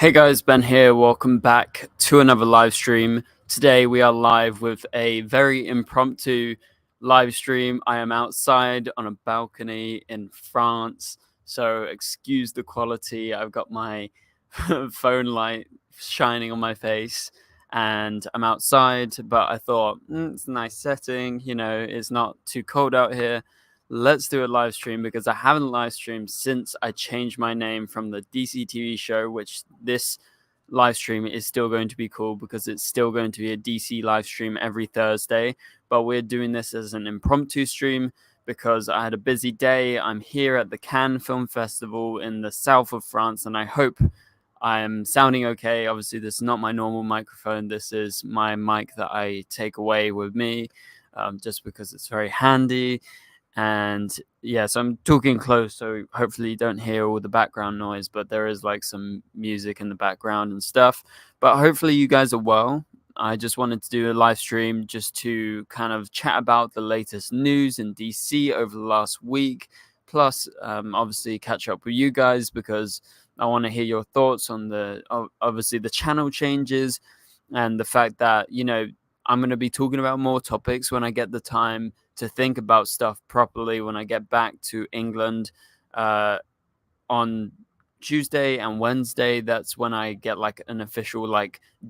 Hey guys, Ben here. Welcome back to another live stream. Today we are live with a very impromptu live stream. I am outside on a balcony in France, so excuse the quality. I've got my phone light shining on my face and I'm outside, but I thought it's a nice setting, it's not too cold out here. Let's do a live stream because I haven't live streamed since I changed my name from the DCTV show, which this live stream is still going to be called because it's still going to be a DC live stream every Thursday. But we're doing this as an impromptu stream because I had a busy day. I'm here at the Cannes Film Festival in the south of France, and I hope I am sounding okay. Obviously, this is not my normal microphone. This is my mic that I take away with me just because it's very handy. And yeah, so I'm talking close, so hopefully you don't hear all the background noise, but there is like some music in the background and stuff. But hopefully you guys are well. I just wanted to do a live stream just to kind of chat about the latest news in DC over the last week, plus obviously catch up with you guys because I want to hear your thoughts on obviously the channel changes and the fact that, I'm going to be talking about more topics when I get the time to think about stuff properly when I get back to England on Tuesday and Wednesday. That's when I get like an official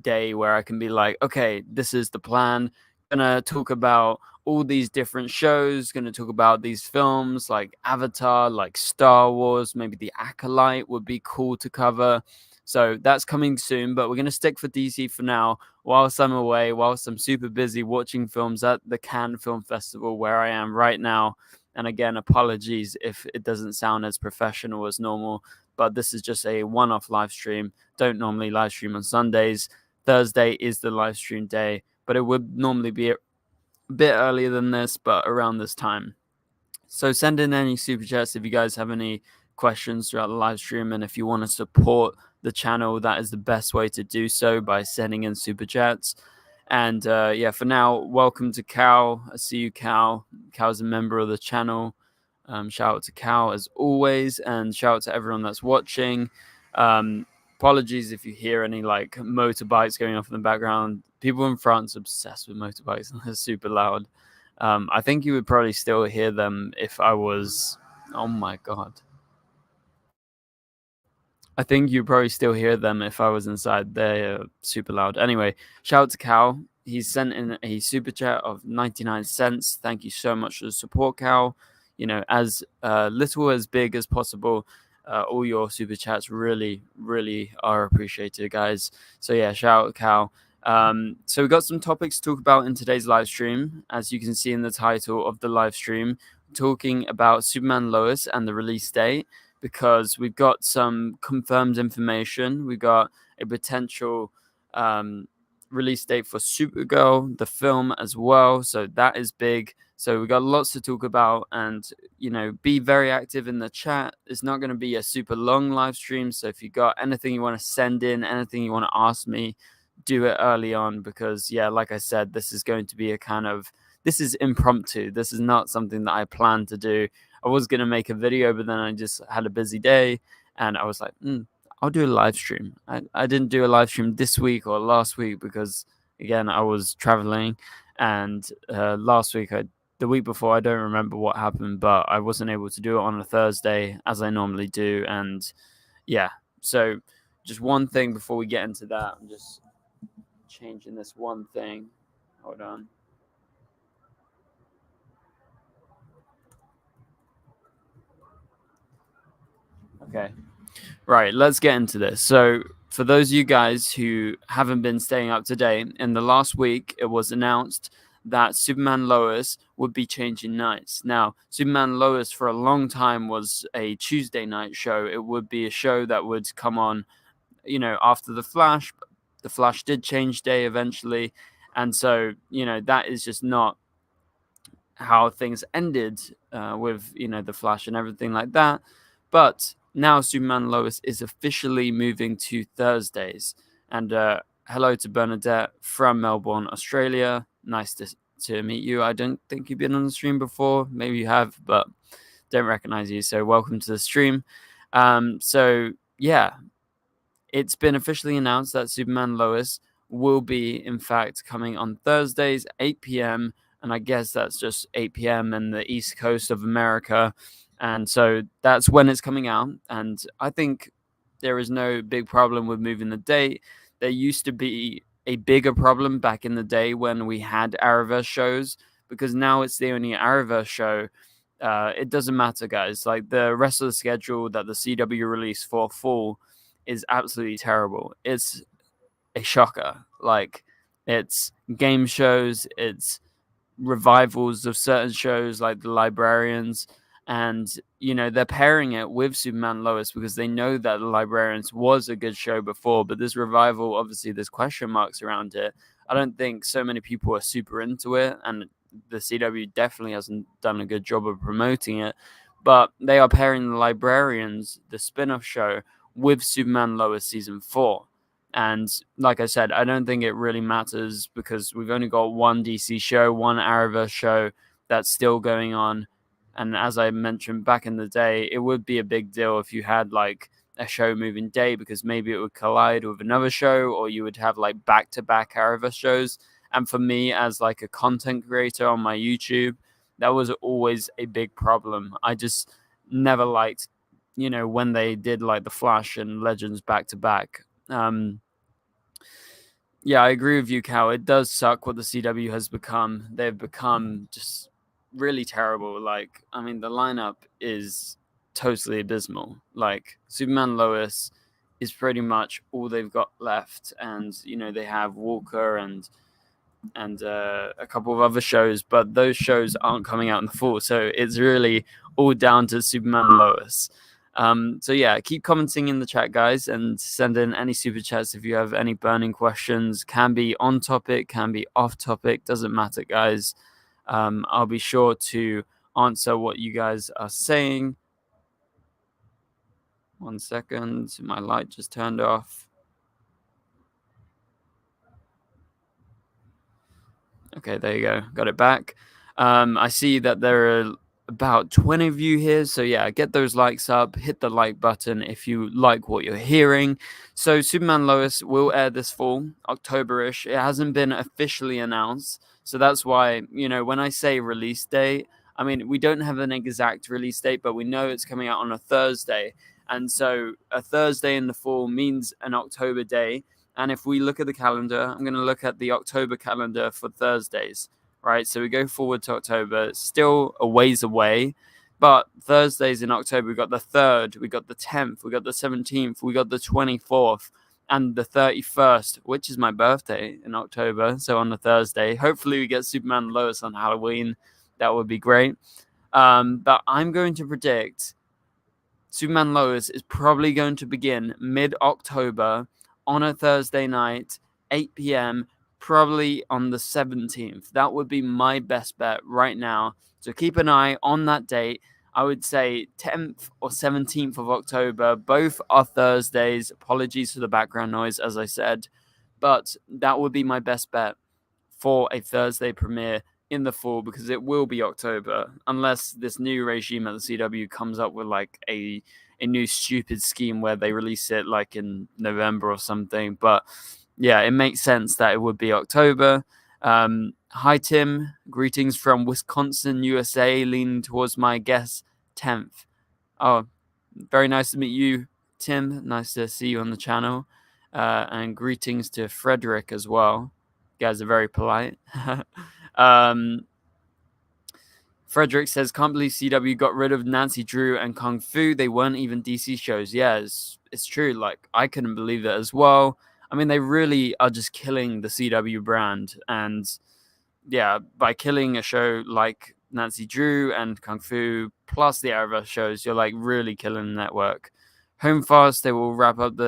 day where I can be like, okay, this is the plan. Gonna talk about all these different shows, gonna talk about these films like Avatar, like Star Wars, maybe The Acolyte would be cool to cover. So that's coming soon, but we're going to stick for DC for now whilst I'm away, whilst I'm super busy watching films at the Cannes Film Festival where I am right now. And again, apologies if it doesn't sound as professional as normal, but this is just a one-off live stream. Don't normally live stream on Sundays. Thursday is the live stream day, but it would normally be a bit earlier than this, but around this time. So send in any super chats if you guys have any questions throughout the live stream, and if you want to support the channel, that is the best way to do so, by sending in super chats. And yeah, for now, welcome to Cal. I see you, Cal. Cal's a member of the channel. Shout out to Cal as always, and shout out to everyone that's watching. Apologies if you hear any like motorbikes going off in the background. People in France are obsessed with motorbikes and they're super loud. I think you would probably still hear them if I was... Oh my god. I think you probably still hear them if I was inside. They're super loud. Anyway, shout out to Cal. He's sent in a super chat of 99 cents. Thank you so much for the support, Cal. As little as big as possible. All your super chats really, really are appreciated, guys. So yeah, shout out, Cal. So we've got some topics to talk about in today's live stream. As you can see in the title of the live stream, talking about Superman Lois and the release date, because we've got some confirmed information. We've got a potential release date for Supergirl, the film, as well. So that is big. So we've got lots to talk about, and be very active in the chat. It's not going to be a super long live stream, so if you got anything you want to send in, anything you want to ask me, do it early on, because yeah, like I said, this is going to be this is impromptu. This is not something that I plan to do. I was going to make a video, but then I just had a busy day and I was like, I'll do a live stream. I didn't do a live stream this week or last week because, again, I was traveling. And last week, the week before, I don't remember what happened, but I wasn't able to do it on a Thursday as I normally do. And yeah, so just one thing before we get into that. I'm just changing this one thing. Hold on. Okay. Right, let's get into this. So, for those of you guys who haven't been staying up to date, in the last week, it was announced that Superman Lois would be changing nights. Now, Superman Lois for a long time was a Tuesday night show. It would be a show that would come on, after The Flash. The Flash did change day eventually. And so, that is just not how things ended with, The Flash and everything like that. But now Superman Lois is officially moving to Thursdays. And hello to Bernadette from Melbourne, Australia. Nice to meet you. I don't think you've been on the stream before. Maybe you have, but don't recognize you. So welcome to the stream. So yeah, it's been officially announced that Superman Lois will be, in fact, coming on Thursdays, 8 p.m. And I guess that's just 8 p.m. in the East Coast of America. And so that's when it's coming out. And I think there is no big problem with moving the date. There used to be a bigger problem back in the day when we had Arrowverse shows, because now it's the only Arrowverse show. It doesn't matter, guys. Like, the rest of the schedule that the CW released for fall is absolutely terrible. It's a shocker. Like, it's game shows, it's revivals of certain shows like The Librarians, and they're pairing it with Superman Lois because they know that The Librarians was a good show before, but this revival, obviously there's question marks around it. I don't think so many people are super into it, and the CW definitely hasn't done a good job of promoting it, but they are pairing The Librarians, the spin-off show, with Superman Lois season 4. And like I said, I don't think it really matters because we've only got one DC show, one Arrowverse show that's still going on. And as I mentioned back in the day, it would be a big deal if you had like a show moving day, because maybe it would collide with another show, or you would have like back-to-back Arrowverse shows. And for me, as like a content creator on my YouTube, that was always a big problem. I just never liked, when they did like The Flash and Legends back-to-back. Yeah, I agree with you, Cal. It does suck what the CW has become. They've become just really terrible. Like, I mean, the lineup is totally abysmal. Like, Superman Lois is pretty much all they've got left, and they have Walker and a couple of other shows, but those shows aren't coming out in the fall, so it's really all down to Superman and Lois. So yeah, keep commenting in the chat, guys, and send in any super chats if you have any burning questions. Can be on topic, can be off topic, doesn't matter, guys. I'll be sure to answer what you guys are saying. 1 second, my light just turned off. Okay, there you go. Got it back. I see that there are about 20 of you here. So yeah, get those likes up. Hit the like button if you like what you're hearing. So Superman Lois will air this fall, October-ish. It hasn't been officially announced. So that's why, when I say release date, I mean, we don't have an exact release date, but we know it's coming out on a Thursday. And so a Thursday in the fall means an October day. And if we look at the calendar, I'm going to look at the October calendar for Thursdays, right? So we go forward to October. It's still a ways away, but Thursdays in October, we got the 3rd, we got the 10th, we got the 17th, we got the 24th, and the 31st, which is my birthday in October. So on the Thursday, hopefully we get Superman and Lois on Halloween. That would be great. But I'm going to predict Superman Lois is probably going to begin mid-October on a Thursday night, 8 p.m., probably on the 17th. That would be my best bet right now. So keep an eye on that date. I would say 10th or 17th of October. Both are Thursdays. Apologies for the background noise, as I said. But that would be my best bet for a Thursday premiere in the fall, because it will be October, unless this new regime at the CW comes up with like a new stupid scheme where they release it like in November or something. But yeah, it makes sense that it would be October. Hi, Tim. Greetings from Wisconsin, USA. Leaning towards my guess, 10th. Oh, very nice to meet you, Tim. Nice to see you on the channel. And greetings to Frederick as well. You guys are very polite. Frederick says, can't believe CW got rid of Nancy Drew and Kung Fu. They weren't even DC shows. Yeah, it's true. Like, I couldn't believe it as well. I mean, they really are just killing the CW brand. And yeah, by killing a show like Nancy Drew and Kung Fu, plus the Arrowverse shows, you're like really killing the network. Home fast, they will wrap up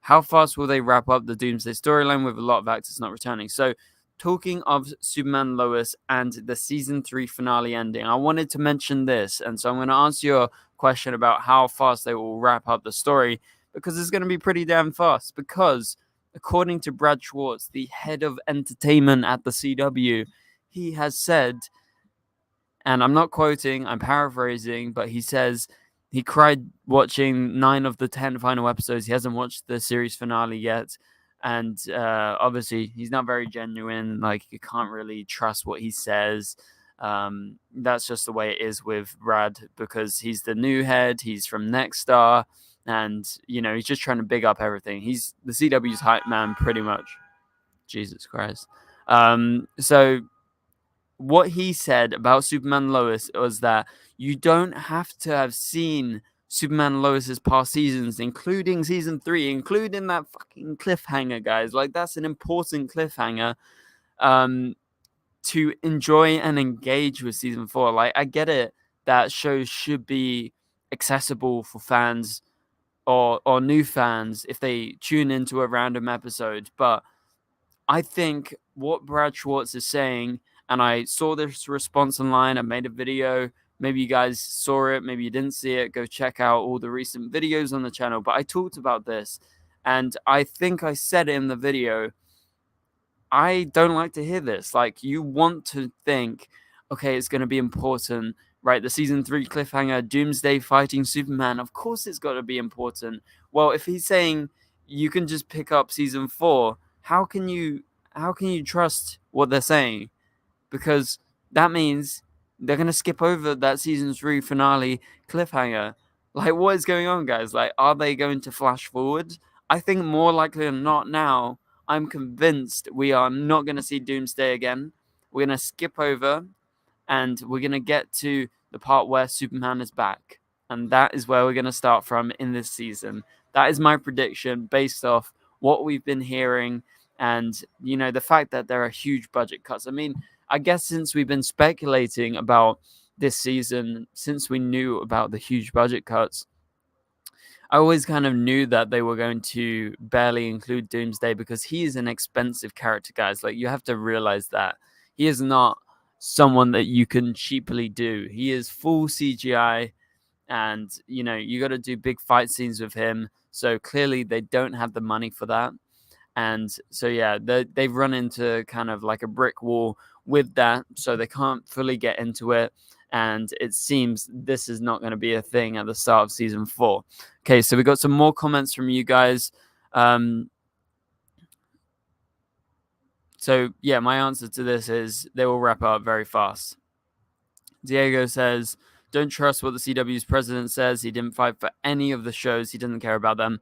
how fast will they wrap up the Doomsday storyline with a lot of actors not returning? So, talking of Superman Lois and the season 3 finale ending, I wanted to mention this. And so I'm going to answer your question about how fast they will wrap up the story, because it's going to be pretty damn fast. Because according to Brad Schwartz, the head of entertainment at the CW, he has said, and I'm not quoting, I'm paraphrasing, but he says he cried watching 9 of the 10 final episodes. He hasn't watched the series finale yet. And obviously, he's not very genuine. Like, you can't really trust what he says. That's just the way it is with Brad, because he's the new head. He's from Next Star. And, he's just trying to big up everything. He's the CW's hype man, pretty much. Jesus Christ. So what he said about Superman and Lois was that you don't have to have seen Superman and Lois's past seasons, including season 3, including that fucking cliffhanger, guys. Like, that's an important cliffhanger to enjoy and engage with season 4. Like, I get it that shows should be accessible for fans or new fans if they tune into a random episode, but I think what Brad Schwartz is saying, and I saw this response online, I made a video. Maybe you guys saw it, maybe you didn't see it. Go check out all the recent videos on the channel. But I talked about this, and I think I said it in the video. I don't like to hear this. Like, you want to think, okay, it's going to be important, right? The season 3 cliffhanger, Doomsday fighting Superman. Of course it's got to be important. Well, if he's saying you can just pick up season 4, how can you trust what they're saying? Because that means they're going to skip over that season 3 finale cliffhanger. Like, what is going on, guys? Like, are they going to flash forward? I think more likely than not now, I'm convinced we are not going to see Doomsday again. We're going to skip over, and we're going to get to the part where Superman is back. And that is where we're going to start from in this season. That is my prediction based off what we've been hearing and, the fact that there are huge budget cuts. I mean, I guess since we've been speculating about this season, since we knew about the huge budget cuts, I always kind of knew that they were going to barely include Doomsday because he is an expensive character, guys. Like, you have to realize that. He is not someone that you can cheaply do. He is full CGI, and, you got to do big fight scenes with him. So clearly they don't have the money for that. And so, yeah, they've run into kind of like a brick wall with that. So they can't fully get into it. And it seems this is not going to be a thing at the start of season 4. Okay, so we got some more comments from you guys. So, yeah, my answer to this is they will wrap up very fast. Diego says, don't trust what the CW's president says. He didn't fight for any of the shows. He doesn't care about them.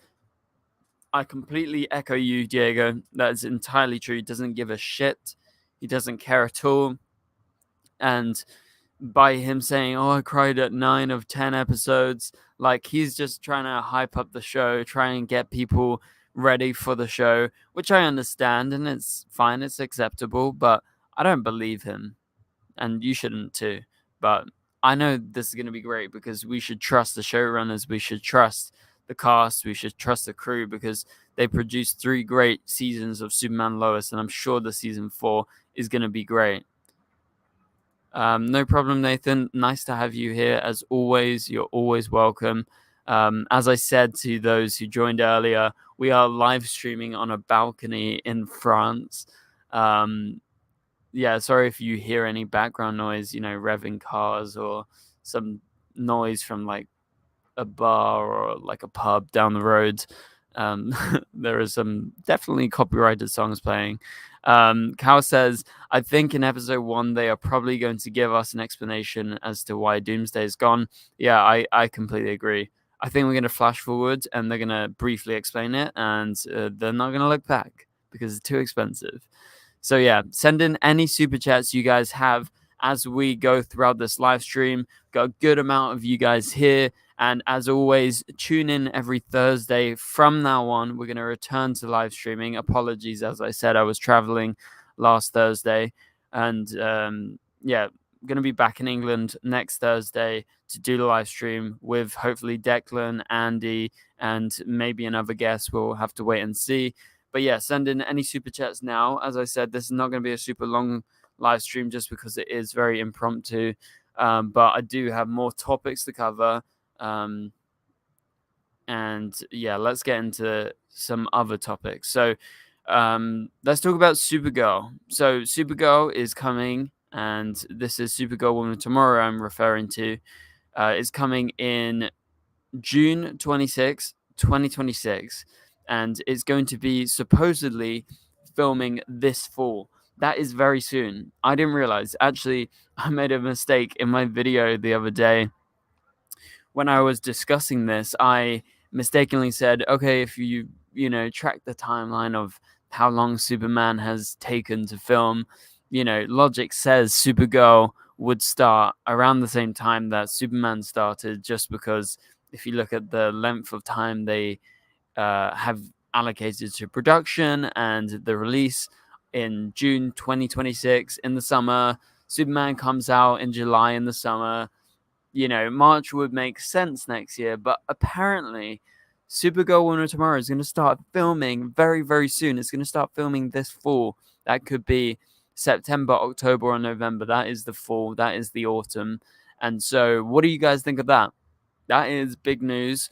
I completely echo you, Diego. That is entirely true. He doesn't give a shit. He doesn't care at all. And by him saying, I cried at 9 of 10 episodes, like, he's just trying to hype up the show, try and get people ready for the show, which I understand, and it's fine, it's acceptable, but I don't believe him, and you shouldn't too. But I know this is going to be great because we should trust the showrunners, we should trust the cast, we should trust the crew, because they produced 3 great seasons of Superman Lois, and I'm sure the season 4 is going to be great. No problem, Nathan. Nice to have you here as always. You're always welcome. As I said to those who joined earlier, we are live streaming on a balcony in France. Yeah, sorry if you hear any background noise, revving cars or some noise from like a bar or like a pub down the road. There are some definitely copyrighted songs playing. Cal says, I think in episode 1 they are probably going to give us an explanation as to why Doomsday is gone. Yeah, I completely agree. I think we're going to flash forward and they're going to briefly explain it, and they're not going to look back because it's too expensive. So yeah, send in any super chats you guys have as we go throughout this live stream. Got a good amount of you guys here. And as always, tune in every Thursday. From now on, we're going to return to live streaming. Apologies, as I said, I was traveling last Thursday. And yeah, going to be back in England next Thursday to do the live stream with hopefully Declan, Andy, and maybe another guest. We'll have to wait and see. But yeah, send in any super chats now. As I said, this is not going to be a super long live stream just because it is very impromptu. But I do have more topics to cover. And yeah, let's get into some other topics. So let's talk about Supergirl. So Supergirl is coming, and this is Supergirl Woman Tomorrow I'm referring to. It's coming in June 26th, 2026, and it's going to be supposedly filming this fall. That is very soon. I didn't realize. Actually, I made a mistake in my video the other day. When I was discussing this, I mistakenly said, okay, if you track the timeline of how long Superman has taken to film, logic says Supergirl would start around the same time that Superman started, just because if you look at the length of time they have allocated to production and the release in June 2026 in the summer, Superman comes out in July in the summer. March would make sense next year, but apparently Supergirl Woman of Tomorrow is going to start filming very, very soon. It's going to start filming this fall. That could be September, October, or November. That is the fall. That is the autumn. And so, what do you guys think of that? That is big news.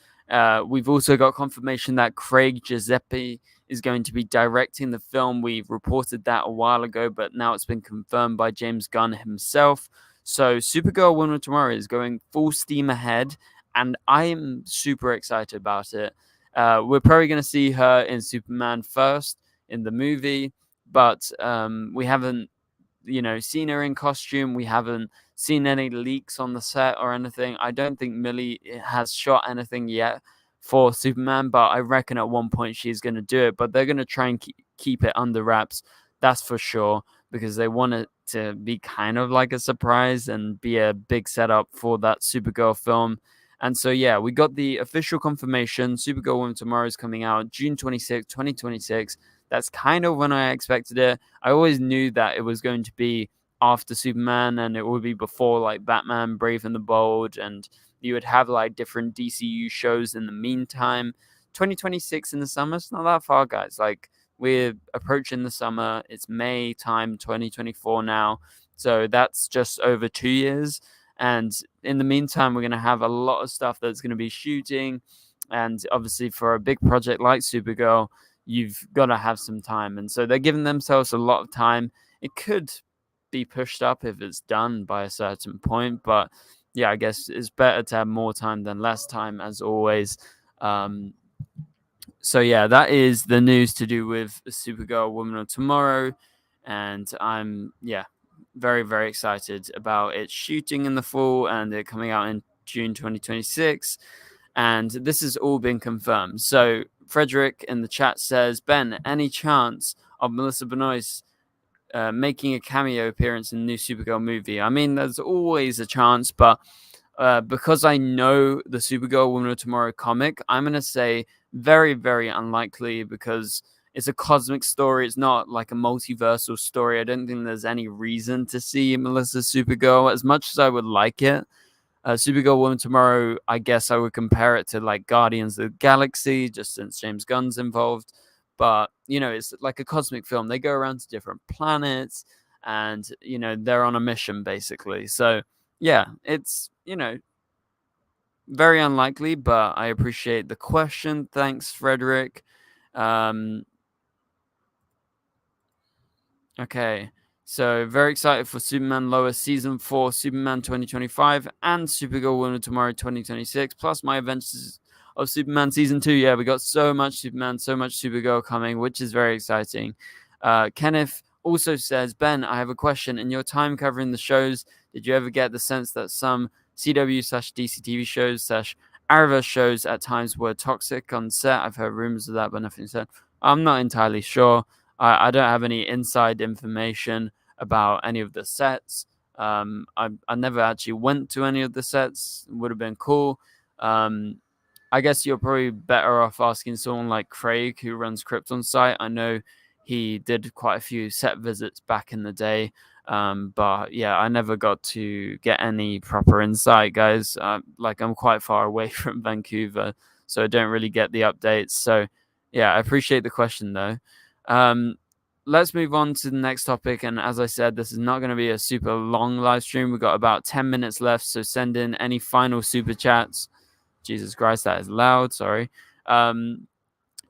We've also got confirmation that Craig Giuseppe is going to be directing the film. We reported that a while ago, but now it's been confirmed by James Gunn himself. So Supergirl Woman of Tomorrow is going full steam ahead, and I am super excited about it. We're probably going to see her in Superman first in the movie, but we haven't seen her in costume. We haven't seen any leaks on the set or anything. I don't think Millie has shot anything yet for Superman, but I reckon at one point she's going to do it. But they're going to try and keep it under wraps. That's for sure, because they want it to be kind of like a surprise and be a big setup for that Supergirl film. And so, yeah, we got the official confirmation. Supergirl Woman Tomorrow is coming out June 26, 2026. That's kind of when I expected it. I always knew that it was going to be after Superman, and it would be before like Batman, Brave and the Bold, and you would have like different DCU shows in the meantime. 2026 in the summer, it's not that far, guys. Like, we're approaching the summer. It's May time, 2024 now. So that's just over 2 years. And in the meantime, we're going to have a lot of stuff that's going to be shooting. And obviously, for a big project like Supergirl, you've got to have some time. And so they're giving themselves a lot of time. It could be pushed up if it's done by a certain point. But yeah, I guess it's better to have more time than less time, as always. So yeah, that is the news to do with Supergirl Woman of Tomorrow. And I'm, very, very excited about it shooting in the fall and it coming out in June 2026. And this has all been confirmed. So Frederick in the chat says, Ben, any chance of Melissa Benoist making a cameo appearance in the new Supergirl movie? I mean, there's always a chance, but because I know the Supergirl Woman of Tomorrow comic, I'm going to say very, very unlikely, because it's a cosmic story. It's not like a multiversal story. I don't think there's any reason to see Melissa Supergirl as much as I would like it. Supergirl Woman Tomorrow, I guess I would compare it to like Guardians of the Galaxy, just since James Gunn's involved. But, it's like a cosmic film. They go around to different planets and, they're on a mission, basically. So, yeah, it's, very unlikely, but I appreciate the question. Thanks, Frederick. Okay, so very excited for Superman Lois Season 4, Superman 2025, and Supergirl Woman of Tomorrow 2026, plus my Adventures of Superman Season 2. Yeah, we got so much Superman, so much Supergirl coming, which is very exciting. Kenneth also says, Ben, I have a question. In your time covering the shows, did you ever get the sense that some CW/DCTV shows/ Arrowverse shows at times were toxic on set? I've heard rumors of that, but nothing said. I'm not entirely sure. I don't have any inside information about any of the sets. I never actually went to any of the sets. It would have been cool. I guess you're probably better off asking someone like Craig, who runs Krypton site. I know he did quite a few set visits back in the day. But yeah, I never got to get any proper insight, guys. Like, I'm quite far away from Vancouver, so I don't really get the updates. So yeah, I appreciate the question though. Let's move on to the next topic. And as I said, this is not going to be a super long live stream. We've got about 10 minutes left, so send in any final super chats. Jesus Christ, that is loud. Sorry. We're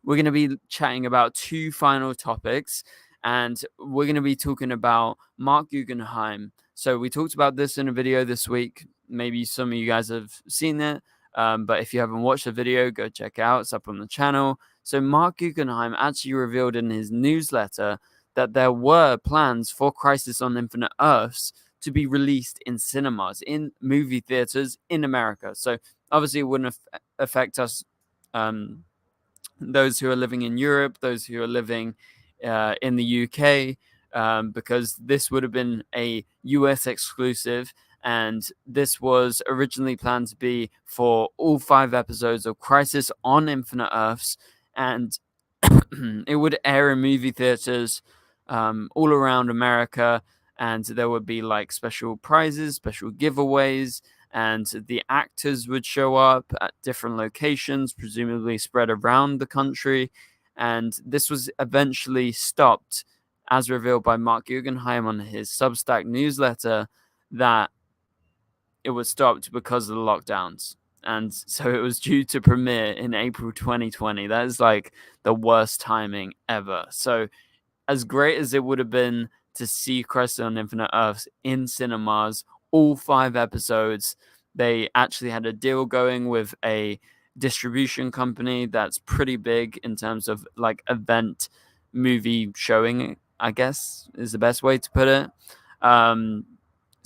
going to be chatting about two final topics, and we're going to be talking about Mark Guggenheim. So we talked about this in a video this week. Maybe some of you guys have seen it. But if you haven't watched the video, go check it out. It's up on the channel. So Mark Guggenheim actually revealed in his newsletter that there were plans for Crisis on Infinite Earths to be released in cinemas, in movie theaters in America. So obviously it wouldn't affect us, those who are living in Europe, those who are living in the UK, because this would have been a US exclusive. And this was originally planned to be for all 5 episodes of Crisis on Infinite Earths. And it would air in movie theaters all around America. And there would be like special prizes, special giveaways, and the actors would show up at different locations, presumably spread around the country. And this was eventually stopped, as revealed by Mark Guggenheim on his Substack newsletter, that it was stopped because of the lockdowns. And so it was due to premiere in April 2020. That is like the worst timing ever. So as great as it would have been to see Crisis on Infinite Earths in cinemas, all 5 episodes, they actually had a deal going with a distribution company that's pretty big in terms of like event movie showing, I guess is the best way to put it.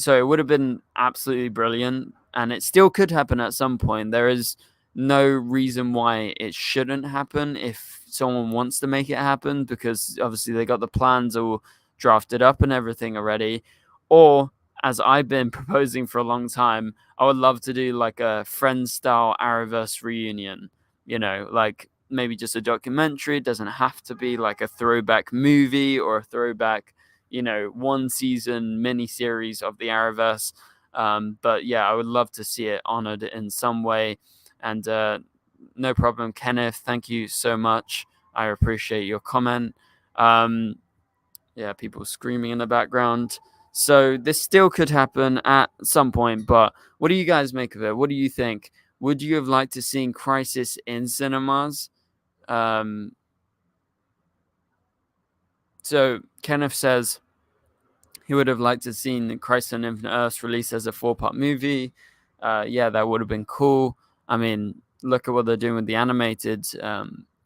So it would have been absolutely brilliant, and it still could happen at some point. There is no reason why it shouldn't happen if someone wants to make it happen, because obviously they got the plans all drafted up and everything already. Or, as I've been proposing for a long time, I would love to do like a Friends style Arrowverse reunion, like maybe just a documentary. It doesn't have to be like a throwback movie or a throwback, 1 season mini series of the Arrowverse. But yeah, I would love to see it honored in some way. And no problem, Kenneth. Thank you so much. I appreciate your comment. Yeah, people screaming in the background. So this still could happen at some point, but what do you guys make of it? What do you think? Would you have liked to seen Crisis in cinemas? So Kenneth says he would have liked to have seen Crisis on Infinite Earths released as a 4-part movie. Yeah, that would have been cool. I mean, look at what they're doing with the animated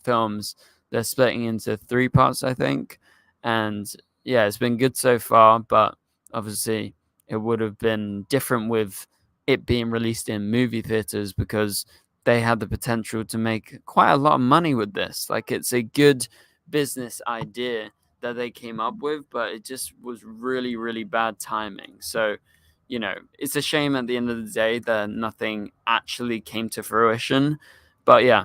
films. They're splitting into 3 parts, I think. And yeah, it's been good so far, but obviously it would have been different with it being released in movie theaters, because they had the potential to make quite a lot of money with this. Like, it's a good business idea that they came up with, but it just was really, really bad timing. So, it's a shame at the end of the day that nothing actually came to fruition. But yeah,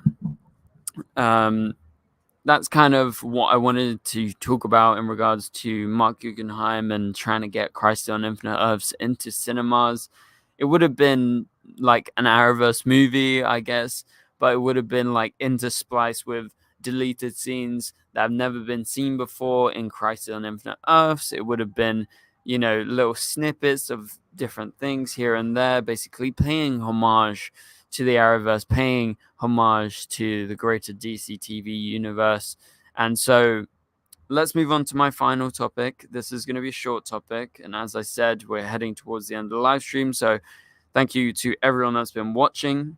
that's kind of what I wanted to talk about in regards to Mark Guggenheim and trying to get Crisis on Infinite Earths into cinemas. It would have been like an Arrowverse movie, I guess, but it would have been like interspliced with deleted scenes that have never been seen before in Crisis on Infinite Earths. It would have been, little snippets of different things here and there, basically paying homage to the Arrowverse, paying homage to the greater DCTV universe. And so let's move on to my final topic. This is going to be a short topic, and as I said, we're heading towards the end of the live stream, so thank you to everyone that's been watching.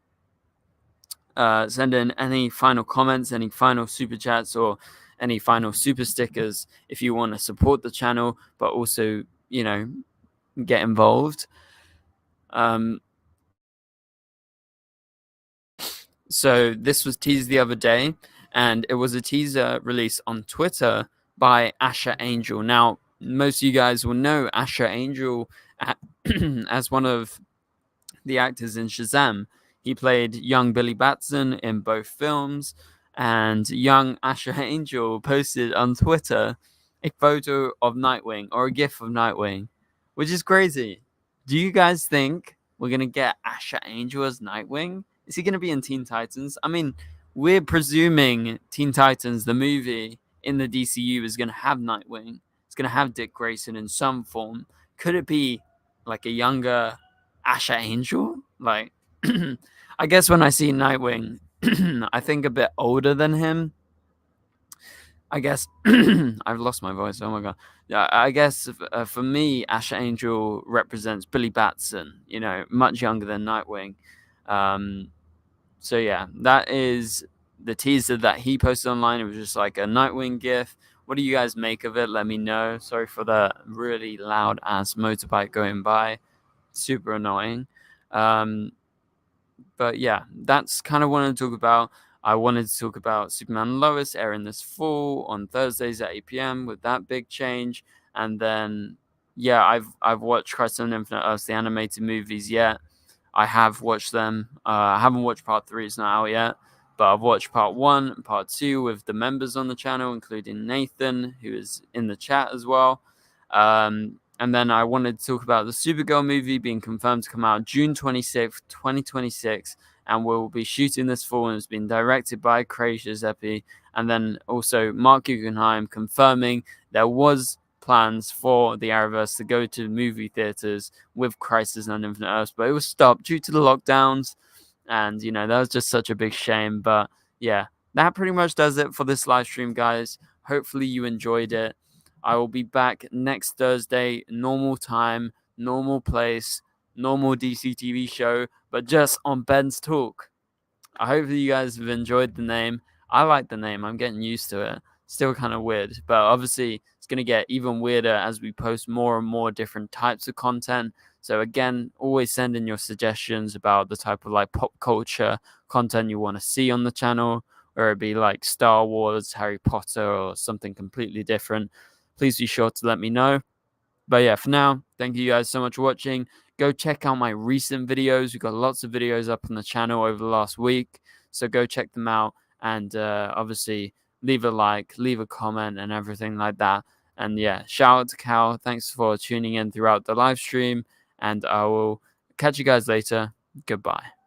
Send in any final comments, any final super chats, or any final super stickers if you want to support the channel, but also, get involved. So this was teased the other day, and it was a teaser released on Twitter by Asher Angel. Now, most of you guys will know Asher Angel as one of the actors in Shazam. He played young Billy Batson in both films, and young Asher Angel posted on Twitter a photo of Nightwing, or a gif of Nightwing, which is crazy. Do you guys think we're going to get Asher Angel as Nightwing? Is he going to be in Teen Titans? I mean, we're presuming Teen Titans, the movie in the DCU, is going to have Nightwing. It's going to have Dick Grayson in some form. Could it be like a younger Asher Angel? Like, I guess when I see Nightwing, I think a bit older than him. I guess I've lost my voice. Oh my god. Yeah, I guess for me, Asher Angel represents Billy Batson. Much younger than Nightwing. So yeah, that is the teaser that he posted online. It was just like a Nightwing gif. What do you guys make of it? Let me know. Sorry for the really loud ass motorbike going by. Super annoying. But yeah, that's kind of what I wanted to talk about. I wanted to talk about Superman and Lois airing this fall on Thursdays at 8 p.m. with that big change. And then, yeah, I've watched Crisis on Infinite Earths, the animated movies yet. I have watched them. I haven't watched part 3, it's not out yet. But I've watched part 1 and part 2 with the members on the channel, including Nathan, who is in the chat as well. And then I wanted to talk about the Supergirl movie being confirmed to come out June 26th, 2026. And we'll be shooting this fall, and it's been directed by Craig Giuseppe. And then also Mark Guggenheim confirming there was plans for the Arrowverse to go to movie theaters with Crisis on Infinite Earths, but it was stopped due to the lockdowns. And, you know, that was just such a big shame. But yeah, that pretty much does it for this live stream, guys. Hopefully you enjoyed it. I will be back next Thursday, normal time, normal place, normal DCTV show, but just on Ben's Talk. I hope that you guys have enjoyed the name. I like the name. I'm getting used to it. Still kind of weird, but obviously it's going to get even weirder as we post more and more different types of content. So again, always send in your suggestions about the type of like pop culture content you want to see on the channel, or it be like Star Wars, Harry Potter, or something completely different. Please be sure to let me know. But yeah, for now, thank you guys so much for watching. Go check out my recent videos. We've got lots of videos up on the channel over the last week. So go check them out. And obviously, leave a like, leave a comment, and everything like that. And yeah, shout out to Cal. Thanks for tuning in throughout the live stream. And I will catch you guys later. Goodbye.